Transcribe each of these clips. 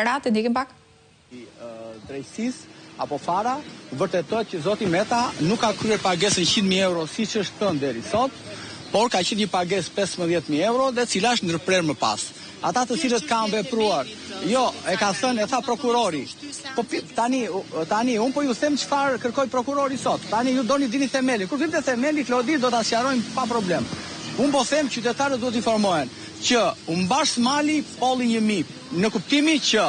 Ratë, ndikim pak. Drejtësisë apo fara vërtetojë që zoti Meta nuk ka kryer pagesën 100.000 euro siç është thënë deri sot, por ka qenë një pagesë 15.000 euro dhe cila është ndërprerë më pas. Ata të cilët kanë vepruar, jo, e ka thënë, e tha prokurori. Po tani un po ju them çfarë kërkoi prokurori sot. Tani ju doni dini themelin. Kur vim te themeli, Klodi do ta sqarojmë pa problem. Un po them qytetarët do të informohen që u mbash mali polli 1.000 në kuptimin që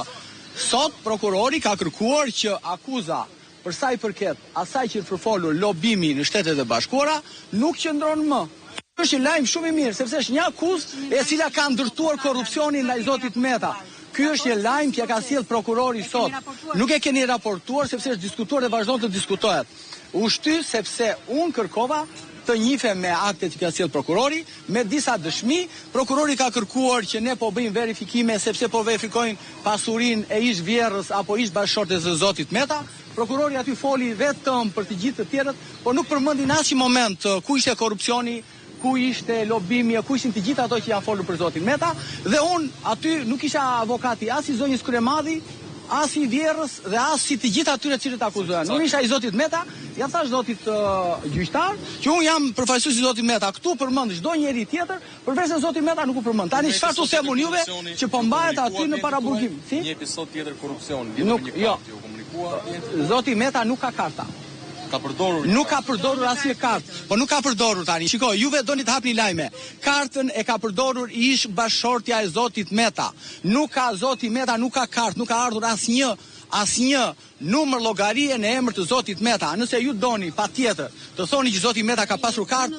sot prokurori ka kërkuar që akuza për sa i përket asaj që përfolur lobimi në Shtetet e Bashkuara nuk qëndron më. Është një lajm shumë i mirë sepse është një akuzë e cila ka ndërtuar korrupsionin ndaj zotit Meta. Ky është një lajm që ka sjell prokurori sot. Nuk e keni raportuar sepse është diskutuar dhe vazhdon të diskutohet. U shty sepse unë kërkova të njifem me aktet që ka sjell prokurori, me disa dëshmi. Prokurori ka kërkuar që ne po bëjmë verifikime sepse po verifikojnë pasurinë e ish vjerrës apo ish bashkëshortes së zotit Meta. Prokurori aty foli vetëm për të gjithë të tjerët, por nuk përmendi në asnjë moment ku ishte korrupsioni, ku ishte lobimi, ku ishin të gjithë ato që janë folur për zotin Meta, dhe unë aty nuk isha avokati as i zonjës Kryemadhi, as i vjerrës dhe as si të gjithë atyre cilët akuzohen. Unë isha i zotit Meta, ja thash zotit gjyqtar, që unë jam përfaqësues i zotit Meta. Këtu përmend çdo njeri tjetër, përveç se zoti Meta nuk u përmend. Tani çfarë tu them unë juve që po mbahet aty në paraburgim? Si? Një episod tjetër korrupsion, nuk, jo. Zoti Meta nuk ka karta. Nuk ka përdorur asnjë kartë, po nuk ka përdorur tani. Shikoj, juve doni të hapni lajme. Kartën e ka përdorur ish bashkëshortja e zotit Meta. Nuk ka zoti Meta, nuk ka kartë, nuk ka ardhur asnjë numër llogarie në emër të zotit Meta. Nëse ju doni patjetër të thoni që zoti Meta ka pasur kartë,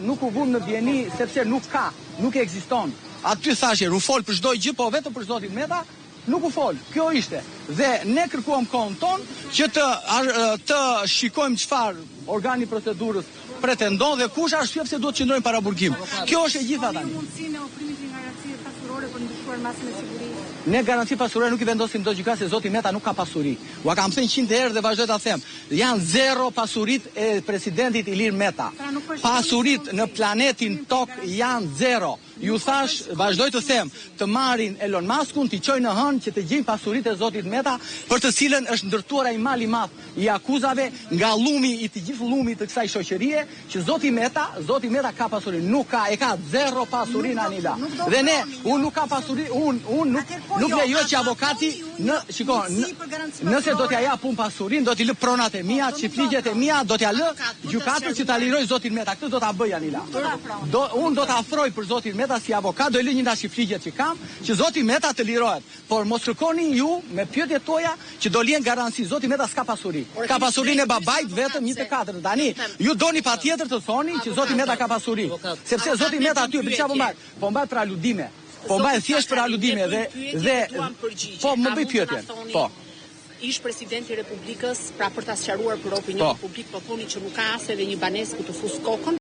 nuk u vum në dieni sepse nuk ekziston. Aty thashë, u fol për çdo gjë, po vetëm për zotin Meta nuk u fol. Kjo ishte. Dhe ne kërkuam kohën tonë që të shikojmë çfarë organi i procedurës pretendon dhe kush arsye pse duhet të qëndrojmë para burgim. Kjo është e gjitha tani. Mundësinë e ofrimit të garancie pasurore për ndryshuar masën e sigurisë. Ne garanci pasurore nuk i vendosim do gjykat se zoti Meta nuk ka pasuri. Ua kam thënë 100 herë dhe vazhdoj ta them. Janë zero pasuritë e presidentit Ilir Meta. Pasuritë në planetin Tok janë zero. Ju thash, vazhdoj të them, të marrin Elon Muskun, t'i çojnë në hënë që të gjejnë pasuritë e zotit Meta, për të cilën është ndërtuar ai mal i madh i akuzave nga llumi i të gjithë llumit të kësaj shoqërie, që zoti Meta ka pasuri, nuk ka, e ka zero pasurinë Anila. Dhe ne, unë nuk ka pasuri, unë nuk lejoj që avokati nëse do t'ja jap pun pasurinë, do t'i lë pronat e mia, çifligjet e mia, do t'ja lë gjykatit që ta liroj zotin Meta. Këtë do ta bëj Anila. Unë do ta afroj për zotin Meta si avokat, do i lë një nga shifligjet që kam, që zoti Meta të lirohet. Por mos kërkoni ju me pyetjet tuaja që do lihen garanci. Zoti Meta s'ka pasuri. Ka pasurinë e babait vetëm 24. Tani ju doni patjetër të thoni që zoti Meta ka pasuri. Sepse zoti Meta aty për çfarë po mbaj për aludime. Po mbaj thjesht për aludime dhe po më bëj pyetjen. Po. Ish presidenti i Republikës, pra për ta sqaruar për opinionin publik, po thoni që nuk ka as edhe një banesë ku të fus kokën.